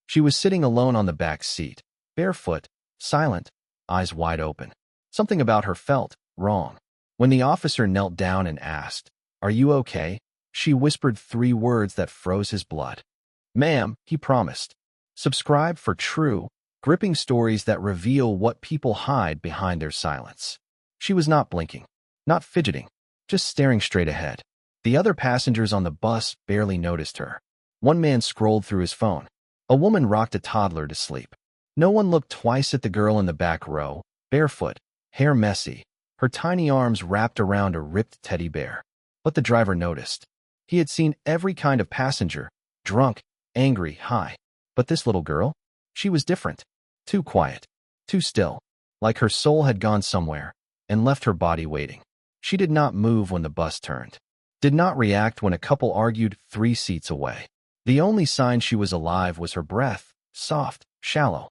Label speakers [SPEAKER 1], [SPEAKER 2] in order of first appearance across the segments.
[SPEAKER 1] She was sitting alone on the back seat, barefoot, silent, eyes wide open. Something about her felt wrong. When the officer knelt down and asked, "Are you okay?" she whispered 3 words that froze his blood. "Ma'am," he promised. Subscribe for true, gripping stories that reveal what people hide behind their silence. She was not blinking, not fidgeting, just staring straight ahead. The other passengers on the bus barely noticed her. One man scrolled through his phone. A woman rocked a toddler to sleep. No one looked twice at the girl in the back row, barefoot, hair messy, her tiny arms wrapped around a ripped teddy bear. But the driver noticed. He had seen every kind of passenger, drunk, angry, high. But this little girl? She was different. Too quiet, too still, like her soul had gone somewhere and left her body waiting. She did not move when the bus turned, did not react when a couple argued 3 seats away. The only sign she was alive was her breath, soft, shallow.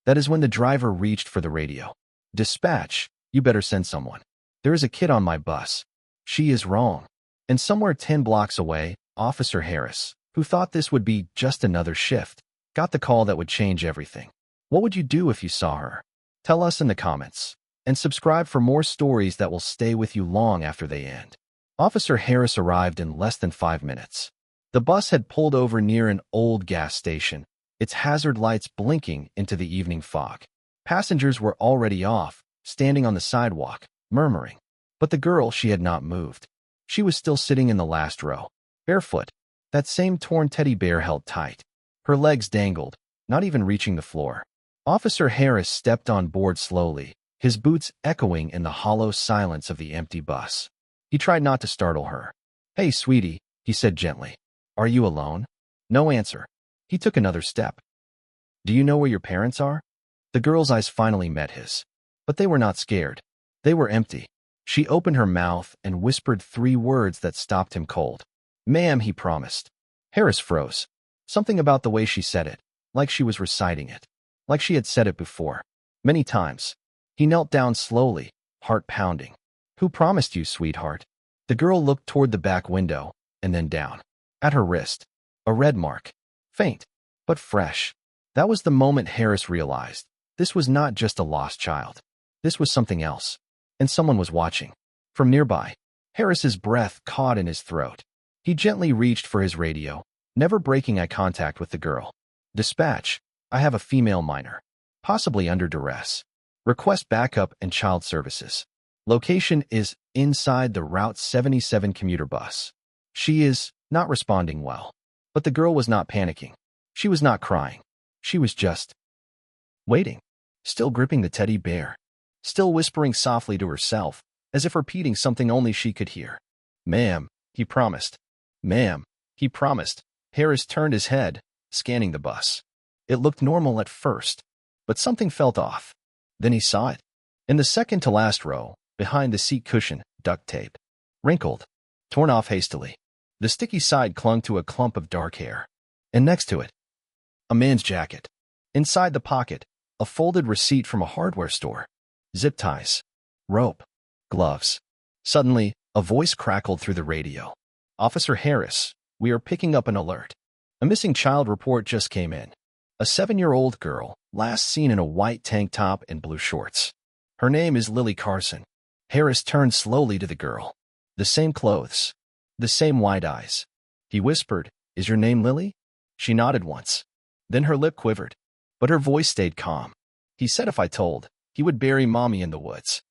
[SPEAKER 1] That is when the driver reached for the radio. "Dispatch, you better send someone. There is a kid on my bus. She is wrong." And somewhere 10 blocks away, Officer Harris, who thought this would be just another shift, got the call that would change everything. What would you do if you saw her? Tell us in the comments. And subscribe for more stories that will stay with you long after they end. Officer Harris arrived in less than 5 minutes. The bus had pulled over near an old gas station, its hazard lights blinking into the evening fog. Passengers were already off, standing on the sidewalk, murmuring. But the girl, she had not moved. She was still sitting in the last row, barefoot, that same torn teddy bear held tight. Her legs dangled, not even reaching the floor. Officer Harris stepped on board slowly, his boots echoing in the hollow silence of the empty bus. He tried not to startle her. "Hey, sweetie," he said gently. "Are you alone?" No answer. He took another step. "Do you know where your parents are?" The girl's eyes finally met his. But they were not scared. They were empty. She opened her mouth and whispered 3 words that stopped him cold. "Ma'am," he promised. Harris froze. Something about the way she said it, like she was reciting it, like she had said it before, many times. He knelt down slowly, heart pounding. "Who promised you, sweetheart?" The girl looked toward the back window, and then down. At her wrist, a red mark. Faint, but fresh. That was the moment Harris realized. This was not just a lost child. This was something else. And someone was watching. From nearby, Harris's breath caught in his throat. He gently reached for his radio, never breaking eye contact with the girl. "Dispatch, I have a female minor, possibly under duress. Request backup and child services. Location is inside the Route 77 commuter bus. She is not responding well." But the girl was not panicking. She was not crying. She was just waiting, still gripping the teddy bear, still whispering softly to herself, as if repeating something only she could hear. "Ma'am," he promised. "Ma'am," he promised. Harris turned his head, scanning the bus. It looked normal at first, but something felt off. Then he saw it. In the second to last row, behind the seat cushion, duct tape. Wrinkled, torn off hastily. The sticky side clung to a clump of dark hair. And next to it, a man's jacket. Inside the pocket, a folded receipt from a hardware store. Zip ties, rope, gloves. Suddenly, a voice crackled through the radio. "Officer Harris, we are picking up an alert. A missing child report just came in. A 7-year-old girl, last seen in a white tank top and blue shorts. Her name is Lily Carson." Harris turned slowly to the girl. The same clothes, the same wide eyes. He whispered, "Is your name Lily?" She nodded once. Then her lip quivered, but her voice stayed calm. "He said if I told, he would bury Mommy in the woods."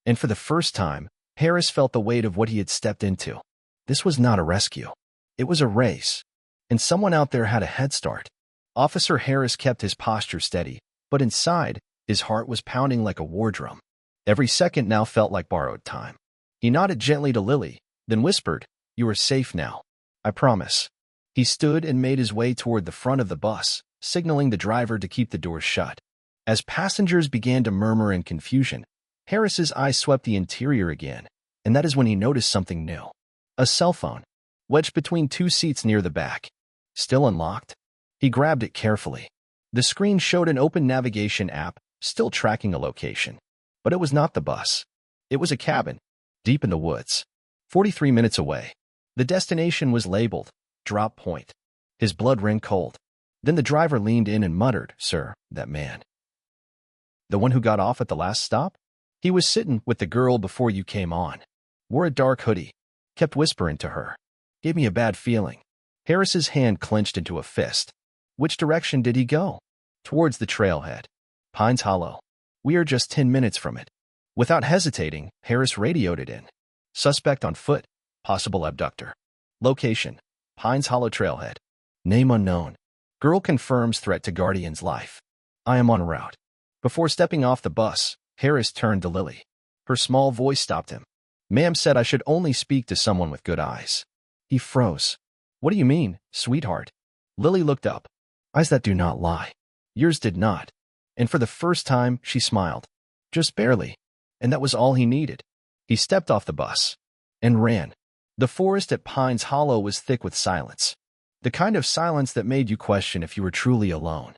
[SPEAKER 1] And for the first time, Harris felt the weight of what he had stepped into. This was not a rescue. It was a race. And someone out there had a head start. Officer Harris kept his posture steady, but inside, his heart was pounding like a war drum. Every second now felt like borrowed time. He nodded gently to Lily, then whispered, "You are safe now. I promise." He stood and made his way toward the front of the bus, signaling the driver to keep the doors shut. As passengers began to murmur in confusion, Harris's eyes swept the interior again, and that is when he noticed something new. A cell phone, wedged between 2 seats near the back. Still unlocked? He grabbed it carefully. The screen showed an open navigation app, still tracking a location. But it was not the bus. It was a cabin, deep in the woods, 43 minutes away. The destination was labeled, Drop Point. His blood ran cold. Then the driver leaned in and muttered, "Sir, that man. The one who got off at the last stop? He was sitting with the girl before you came on. Wore a dark hoodie. Kept whispering to her. Gave me a bad feeling." Harris's hand clenched into a fist. "Which direction did he go?" "Towards the trailhead. Pines Hollow. We are just 10 minutes from it." Without hesitating, Harris radioed it in. "Suspect on foot. Possible abductor. Location: Pines Hollow trailhead. Name unknown. Girl confirms threat to guardian's life. I am en route." Before stepping off the bus, Harris turned to Lily. Her small voice stopped him. "Ma'am said I should only speak to someone with good eyes." He froze. "What do you mean, sweetheart?" Lily looked up. Eyes that do not lie. Yours did not. And for the first time, she smiled. Just barely. And that was all he needed. He stepped off the bus and ran. The forest at Pines Hollow was thick with silence. The kind of silence that made you question if you were truly alone.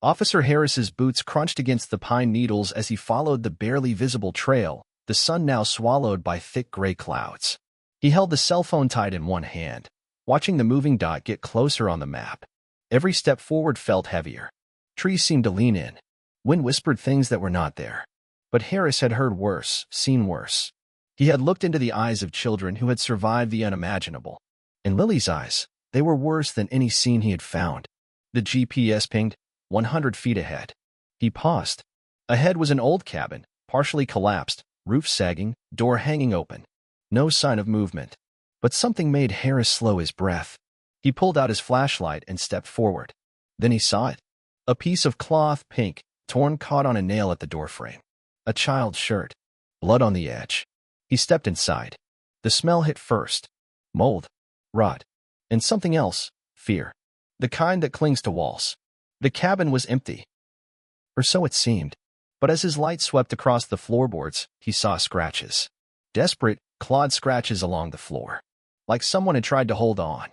[SPEAKER 1] Officer Harris's boots crunched against the pine needles as he followed the barely visible trail, the sun now swallowed by thick gray clouds. He held the cell phone tight in one hand, watching the moving dot get closer on the map. Every step forward felt heavier. Trees seemed to lean in. Wind whispered things that were not there. But Harris had heard worse, seen worse. He had looked into the eyes of children who had survived the unimaginable. In Lily's eyes, they were worse than any scene he had found. The GPS pinged 100 feet ahead. He paused. Ahead was an old cabin, partially collapsed, roof sagging, door hanging open. No sign of movement. But something made Harris slow his breath. He pulled out his flashlight and stepped forward. Then he saw it. A piece of cloth, pink, torn, caught on a nail at the doorframe. A child's shirt. Blood on the edge. He stepped inside. The smell hit first. Mold. Rot. And something else. Fear. The kind that clings to walls. The cabin was empty. Or so it seemed. But as his light swept across the floorboards, he saw scratches. Desperate, clawed scratches along the floor. Like someone had tried to hold on.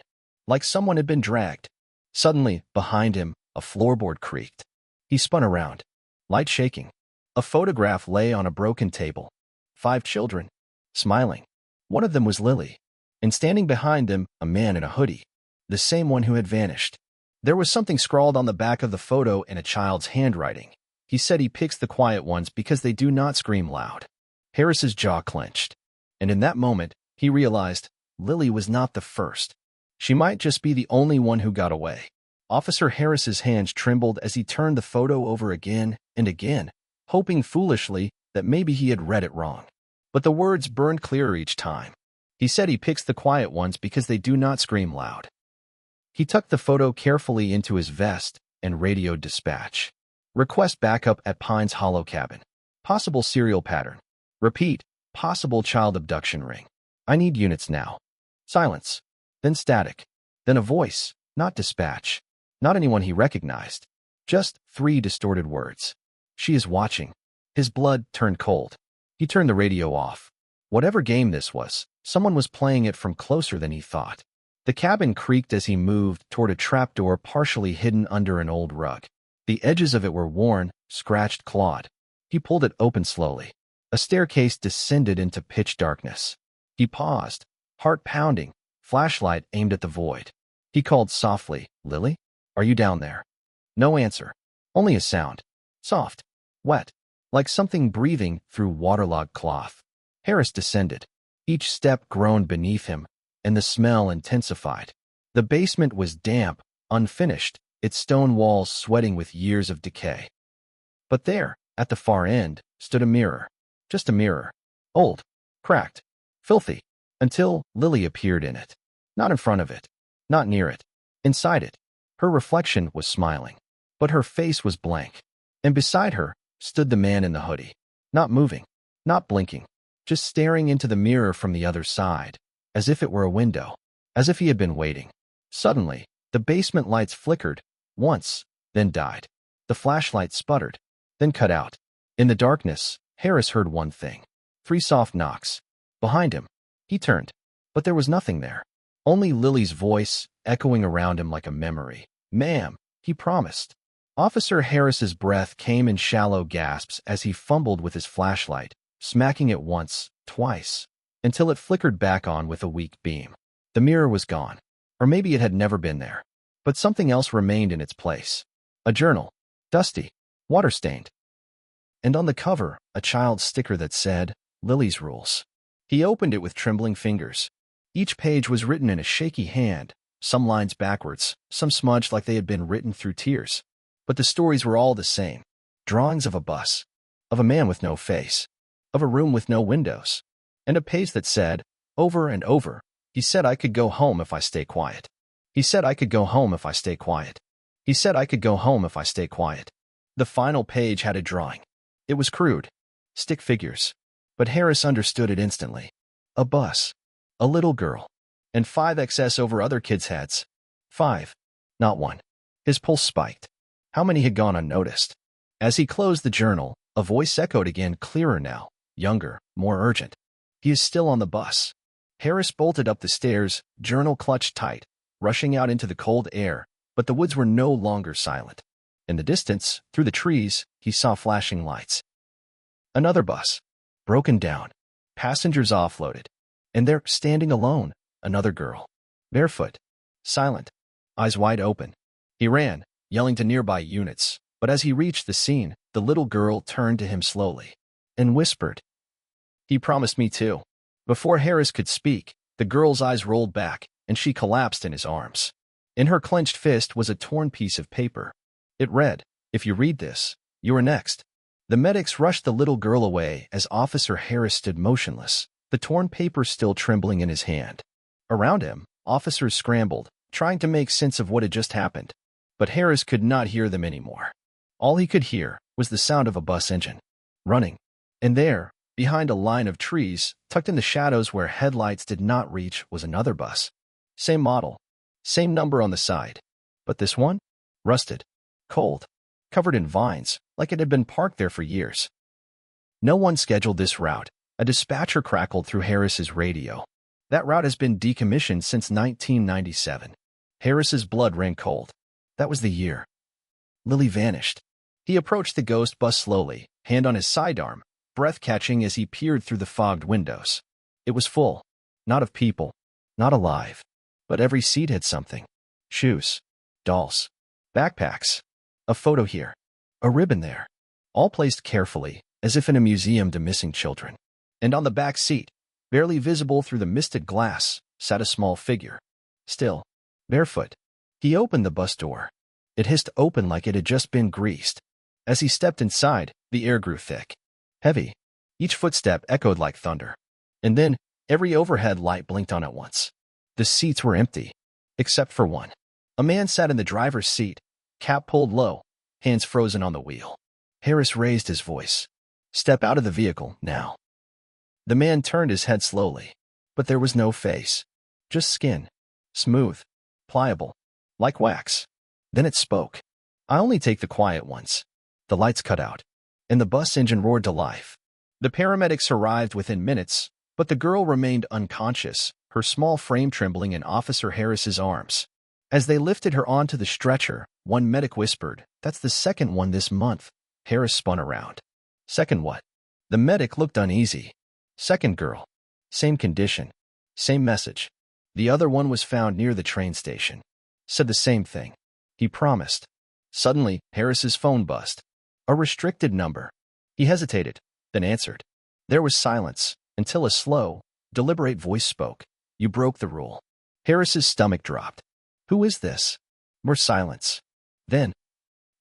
[SPEAKER 1] Like someone had been dragged. Suddenly, behind him, a floorboard creaked. He spun around. Light shaking. A photograph lay on a broken table. 5 children. Smiling. One of them was Lily. And standing behind them, a man in a hoodie. The same one who had vanished. There was something scrawled on the back of the photo in a child's handwriting. He said he picks the quiet ones because they do not scream loud. Harris's jaw clenched. And in that moment, he realized Lily was not the first. She might just be the only one who got away. Officer Harris's hands trembled as he turned the photo over again and again, hoping foolishly that maybe he had read it wrong. But the words burned clearer each time. He said he picks the quiet ones because they do not scream loud. He tucked the photo carefully into his vest and radioed dispatch. Request backup at Pines Hollow cabin. Possible serial pattern. Repeat, possible child abduction ring. I need units now. Silence. Then static. Then a voice, not dispatch. Not anyone he recognized. Just 3 distorted words. She is watching. His blood turned cold. He turned the radio off. Whatever game this was, someone was playing it from closer than he thought. The cabin creaked as he moved toward a trapdoor partially hidden under an old rug. The edges of it were worn, scratched, clawed. He pulled it open slowly. A staircase descended into pitch darkness. He paused, heart pounding, flashlight aimed at the void. He called softly, "Lily? Are you down there?" No answer. Only a sound. Soft. Wet. Like something breathing through waterlogged cloth. Harris descended. Each step groaned beneath him, and the smell intensified. The basement was damp, unfinished, its stone walls sweating with years of decay. But there, at the far end, stood a mirror. Just a mirror. Old. Cracked. Filthy. Until Lily appeared in it. Not in front of it. Not near it. Inside it. Her reflection was smiling. But her face was blank. And beside her stood the man in the hoodie. Not moving. Not blinking. Just staring into the mirror from the other side. As if it were a window. As if he had been waiting. Suddenly, the basement lights flickered. Once. Then died. The flashlight sputtered. Then cut out. In the darkness, Harris heard one thing. 3 soft knocks. Behind him. He turned. But there was nothing there. Only Lily's voice, echoing around him like a memory. "Ma'am," he promised. Officer Harris's breath came in shallow gasps as he fumbled with his flashlight, smacking it once, twice, until it flickered back on with a weak beam. The mirror was gone. Or maybe it had never been there. But something else remained in its place. A journal, dusty, water-stained. And on the cover, a child's sticker that said, Lily's Rules. He opened it with trembling fingers. Each page was written in a shaky hand, some lines backwards, some smudged like they had been written through tears. But the stories were all the same. Drawings of a bus, of a man with no face, of a room with no windows, and a page that said, over and over, he said I could go home if I stay quiet. He said I could go home if I stay quiet. He said I could go home if I stay quiet. The final page had a drawing. It was crude. Stick figures. But Harris understood it instantly. A bus. A little girl. And 5XS over other kids' heads. 5. Not 1. His pulse spiked. How many had gone unnoticed? As he closed the journal, a voice echoed again, clearer now, younger, more urgent. He is still on the bus. Harris bolted up the stairs, journal clutched tight, rushing out into the cold air, but the woods were no longer silent. In the distance, through the trees, he saw flashing lights. Another bus. Broken down. Passengers offloaded. And there, standing alone, another girl. Barefoot. Silent. Eyes wide open. He ran, yelling to nearby units, but as he reached the scene, the little girl turned to him slowly and whispered, "He promised me too." Before Harris could speak, the girl's eyes rolled back, and she collapsed in his arms. In her clenched fist was a torn piece of paper. It read, "If you read this, you are next." The medics rushed the little girl away as Officer Harris stood motionless, the torn paper still trembling in his hand. Around him, officers scrambled, trying to make sense of what had just happened. But Harris could not hear them anymore. All he could hear was the sound of a bus engine, running. And there, behind a line of trees, tucked in the shadows where headlights did not reach, was another bus. Same model, same number on the side. But this one? Rusted, cold, covered in vines, like it had been parked there for years. No one scheduled this route. A dispatcher crackled through Harris's radio. That route has been decommissioned since 1997. Harris's blood ran cold. That was the year. Lily vanished. He approached the ghost bus slowly, hand on his sidearm, breath catching as he peered through the fogged windows. It was full. Not of people. Not alive. But every seat had something. Shoes. Dolls. Backpacks. A photo here. A ribbon there. All placed carefully, as if in a museum to missing children. And on the back seat, barely visible through the misted glass, sat a small figure. Still, barefoot. He opened the bus door. It hissed open like it had just been greased. As he stepped inside, the air grew thick. Heavy. Each footstep echoed like thunder. And then, every overhead light blinked on at once. The seats were empty. Except for one. A man sat in the driver's seat, cap pulled low, hands frozen on the wheel. Harris raised his voice. "Step out of the vehicle, now." The man turned his head slowly. But there was no face. Just skin. Smooth. Pliable. Like wax. Then it spoke. "I only take the quiet ones." The lights cut out. And the bus engine roared to life. The paramedics arrived within minutes, but the girl remained unconscious, her small frame trembling in Officer Harris's arms. As they lifted her onto the stretcher, one medic whispered, "That's the second one this month." Harris spun around. "Second what?" The medic looked uneasy. "Second girl. Same condition. Same message. The other one was found near the train station. Said the same thing. He promised." Suddenly, Harris's phone buzzed. A restricted number. He hesitated, then answered. There was silence, until a slow, deliberate voice spoke. "You broke the rule." Harris's stomach dropped. "Who is this?" More silence. Then,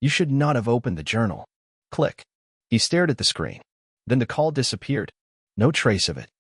[SPEAKER 1] "You should not have opened the journal." Click. He stared at the screen. Then the call disappeared. No trace of it.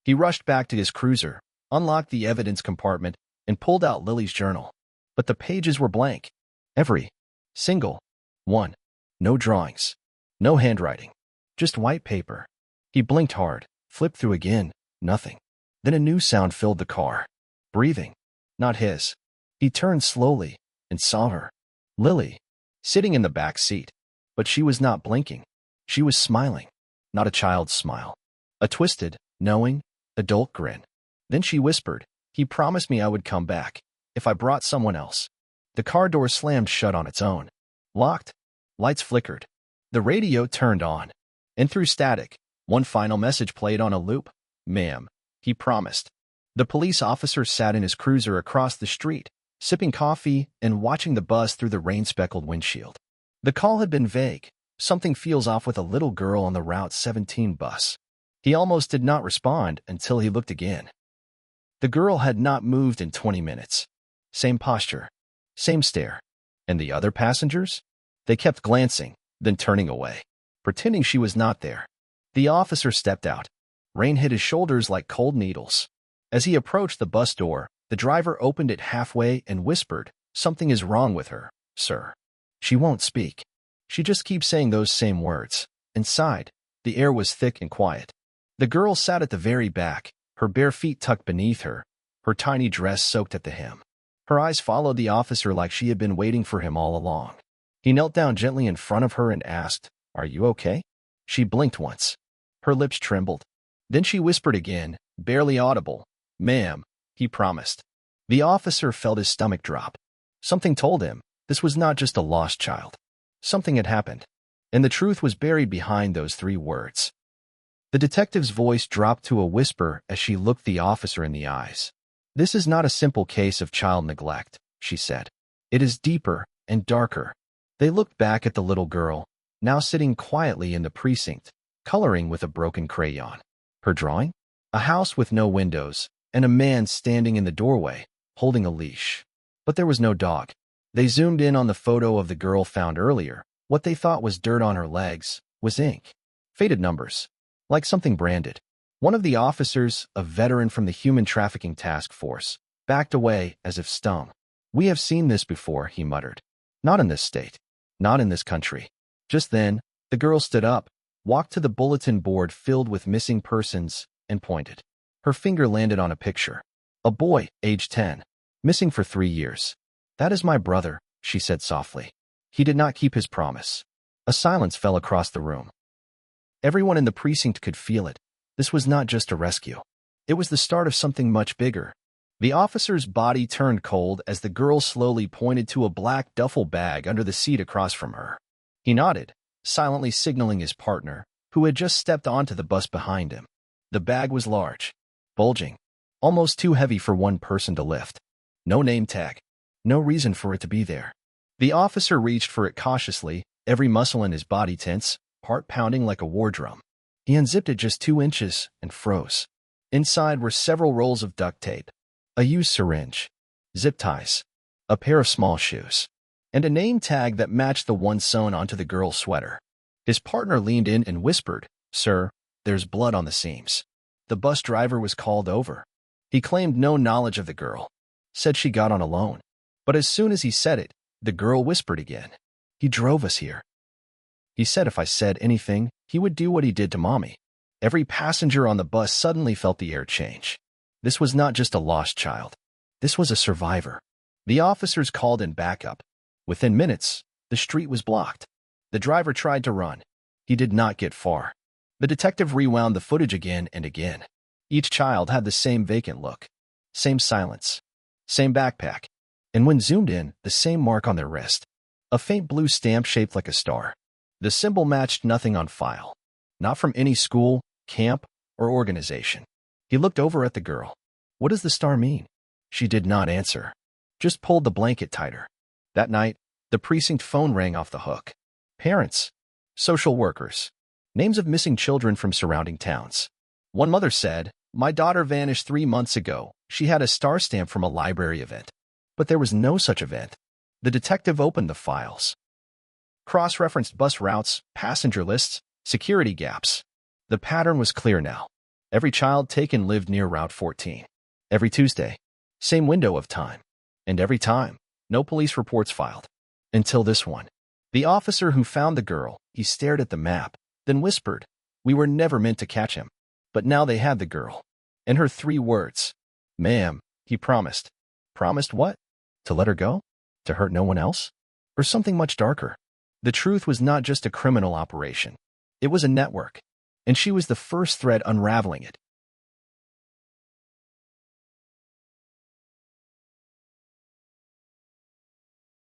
[SPEAKER 1] He rushed back to his cruiser, unlocked the evidence compartment, and pulled out Lily's journal. But the pages were blank. Every single one. No drawings. No handwriting. Just white paper. He blinked hard, flipped through again. Nothing. Then a new sound filled the car. Breathing. Not his. He turned slowly and saw her. Lily. Sitting in the back seat. But she was not blinking. She was smiling. Not a child's smile. A twisted, knowing, adult grin. Then she whispered, "He promised me I would come back, if I brought someone else." The car door slammed shut on its own. Locked. Lights flickered. The radio turned on. And through static, one final message played on a loop. "Ma'am, he promised." The police officer sat in his cruiser across the street, sipping coffee and watching the bus through the rain-speckled windshield. The call had been vague. Something feels off with a little girl on the Route 17 bus. He almost did not respond until he looked again. The girl had not moved in 20 minutes. Same posture, same stare. And the other passengers? They kept glancing, then turning away, pretending she was not there. The officer stepped out. Rain hit his shoulders like cold needles. As he approached the bus door, the driver opened it halfway and whispered, "Something is wrong with her, sir. She won't speak. She just keeps saying those same words." Inside, the air was thick and quiet. The girl sat at the very back, her bare feet tucked beneath her, her tiny dress soaked at the hem. Her eyes followed the officer like she had been waiting for him all along. He knelt down gently in front of her and asked, "Are you okay?" She blinked once. Her lips trembled. Then she whispered again, barely audible, "Ma'am," he promised. The officer felt his stomach drop. Something told him this was not just a lost child. Something had happened, and the truth was buried behind those 3 words. The detective's voice dropped to a whisper as she looked the officer in the eyes. "This is not a simple case of child neglect," she said. "It is deeper and darker." They looked back at the little girl, now sitting quietly in the precinct, coloring with a broken crayon. Her drawing? A house with no windows, and a man standing in the doorway, holding a leash. But there was no dog. They zoomed in on the photo of the girl found earlier. What they thought was dirt on her legs was ink. Faded numbers. Like something branded. One of the officers, a veteran from the Human Trafficking Task Force, backed away as if stung. "We have seen this before," he muttered. "Not in this state. Not in this country." Just then, the girl stood up, walked to the bulletin board filled with missing persons, and pointed. Her finger landed on a picture. A boy, age 10, missing for 3 years. "That is my brother," she said softly. He did not keep his promise. A silence fell across the room. Everyone in the precinct could feel it. This was not just a rescue. It was the start of something much bigger. The officer's body turned cold as the girl slowly pointed to a black duffel bag under the seat across from her. He nodded, silently signaling his partner, who had just stepped onto the bus behind him. The bag was large, bulging, almost too heavy for one person to lift. No name tag. No reason for it to be there. The officer reached for it cautiously, every muscle in his body tense, heart pounding like a war drum. He unzipped it just 2 inches and froze. Inside were several rolls of duct tape, a used syringe, zip ties, a pair of small shoes, and a name tag that matched the one sewn onto the girl's sweater. His partner leaned in and whispered, "Sir, there's blood on the seams." The bus driver was called over. He claimed no knowledge of the girl, said she got on alone. But as soon as he said it, the girl whispered again, "He drove us here. He said if I said anything, he would do what he did to Mommy." Every passenger on the bus suddenly felt the air change. This was not just a lost child. This was a survivor. The officers called in backup. Within minutes, the street was blocked. The driver tried to run. He did not get far. The detective rewound the footage again and again. Each child had the same vacant look, same silence, same backpack, and when zoomed in, the same mark on their wrist. A faint blue stamp shaped like a star. The symbol matched nothing on file. Not from any school, camp, or organization. He looked over at the girl. "What does the star mean?" She did not answer. Just pulled the blanket tighter. That night, the precinct phone rang off the hook. Parents, social workers, names of missing children from surrounding towns. One mother said, "My daughter vanished 3 months ago. She had a star stamp from a library event." But there was no such event. The detective opened the files. Cross-referenced bus routes, passenger lists, security gaps. The pattern was clear now. Every child taken lived near Route 14. Every Tuesday, same window of time. And every time, no police reports filed. Until this one. The officer who found the girl, he stared at the map, then whispered, "We were never meant to catch him." But now they had the girl. And her 3 words. "Ma'am," he promised. Promised what? To let her go? To hurt no one else? Or something much darker? The truth was not just a criminal operation. It was a network. And she was the first thread unraveling it.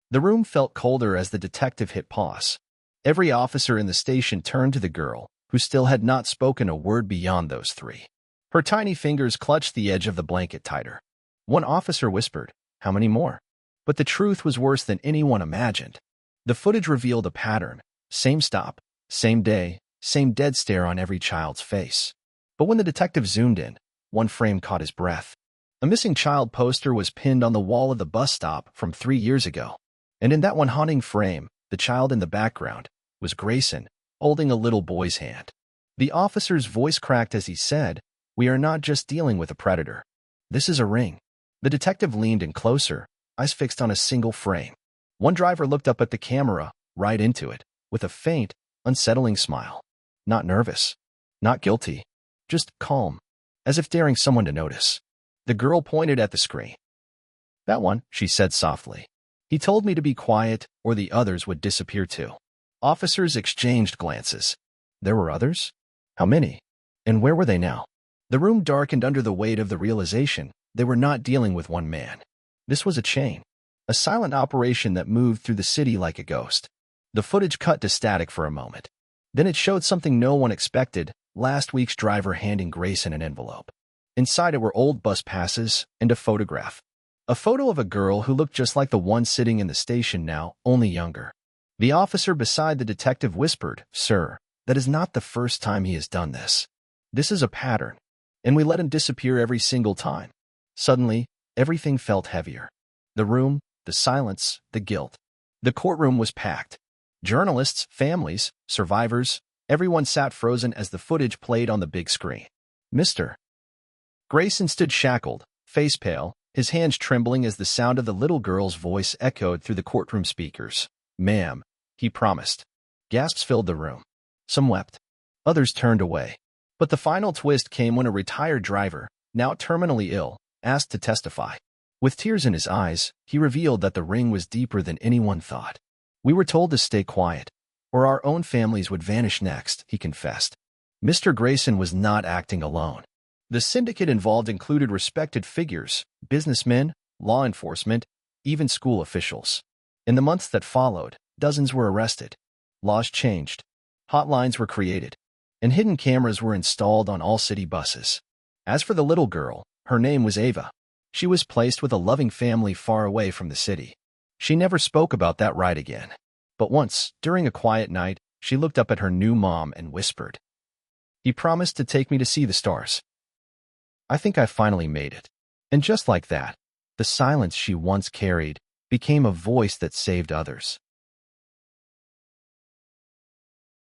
[SPEAKER 1] The room felt colder as the detective hit pause. Every officer in the station turned to the girl, who still had not spoken a word beyond those 3. Her tiny fingers clutched the edge of the blanket tighter. One officer whispered, "How many more?" But the truth was worse than anyone imagined. The footage revealed a pattern. Same stop, same day, same dead stare on every child's face. But when the detective zoomed in, one frame caught his breath. A missing child poster was pinned on the wall of the bus stop from 3 years ago. And in that one haunting frame, the child in the background was Grayson, holding a little boy's hand. The officer's voice cracked as he said, "We are not just dealing with a predator. This is a ring." The detective leaned in closer, eyes fixed on a single frame. One driver looked up at the camera, right into it, with a faint, unsettling smile. Not nervous, not guilty, just calm, as if daring someone to notice. The girl pointed at the screen. "That one," she said softly. "He told me to be quiet or the others would disappear too." Officers exchanged glances. There were others? How many? And where were they now? The room darkened under the weight of the realization they were not dealing with one man. This was a chain, a silent operation that moved through the city like a ghost. The footage cut to static for a moment. Then it showed something no one expected, last week's driver handing Grayson an envelope. Inside it were old bus passes and a photograph. A photo of a girl who looked just like the one sitting in the station now, only younger. The officer beside the detective whispered, "Sir, that is not the first time he has done this. This is a pattern, and we let him disappear every single time." Suddenly, everything felt heavier. The room, the silence, the guilt. The courtroom was packed. Journalists, families, survivors, everyone sat frozen as the footage played on the big screen. Mr. Grayson stood shackled, face pale, his hands trembling as the sound of the little girl's voice echoed through the courtroom speakers. "Ma'am," he promised. Gasps filled the room. Some wept. Others turned away. But the final twist came when a retired driver, now terminally ill, asked to testify. With tears in his eyes, he revealed that the ring was deeper than anyone thought. "We were told to stay quiet, or our own families would vanish next," he confessed. Mr. Grayson was not acting alone. The syndicate involved included respected figures, businessmen, law enforcement, even school officials. In the months that followed, dozens were arrested. Laws changed. Hotlines were created. And hidden cameras were installed on all city buses. As for the little girl, her name was Ava. She was placed with a loving family far away from the city. She never spoke about that ride again. But once, during a quiet night, she looked up at her new mom and whispered, "He promised to take me to see the stars. I think I finally made it." And just like that, the silence she once carried became a voice that saved others.